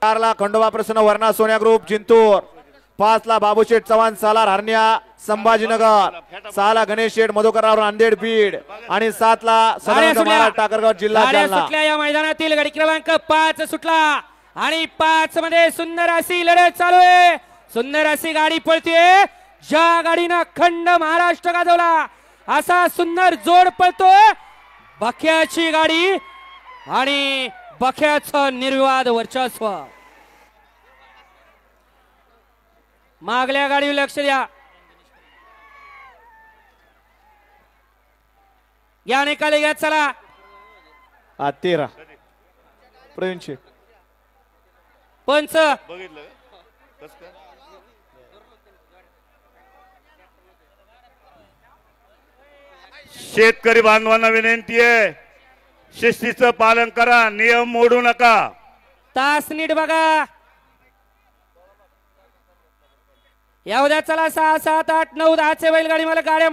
4 ला खंडोबा प्रसन्न वर्णा सोन्या ग्रुप जिंतूर, 5 ला बाबूशेठ चव्हाण सालार हरण्या संभाजीनगर, 6 ला गणेश शेठ मधुकरराव नांदेड बीड आणि 7 ला सदानंद महाराज टाकरगाव जिल्हा जालना। सुटल्या या मैदानातील गाडी क्रमांक 5 सुटला आणि 5 मध्ये सुंदर अशी लढत चालू आहे। सुंदर अशी गाडी पळते, ज्या गाडीनं खंड महाराष्ट्र गाजवला असा सुंदर जोड पळतोय बख्याची गाडी आणि बख्याचं निर्विवाद वर्चस्व। मागल्या गाडीवर लक्ष द्या, या निकाली घ्या चला। 13 प्रवीण शेठ पंच शेतकरी बांधवांना विनंती आहे, शिस्तीचं पालन करा, नियम मोडू नका। तास नीट बघा। या उद्या चला 6, 7, 8, 9, 10 चे बैलगाडी मला गाड्या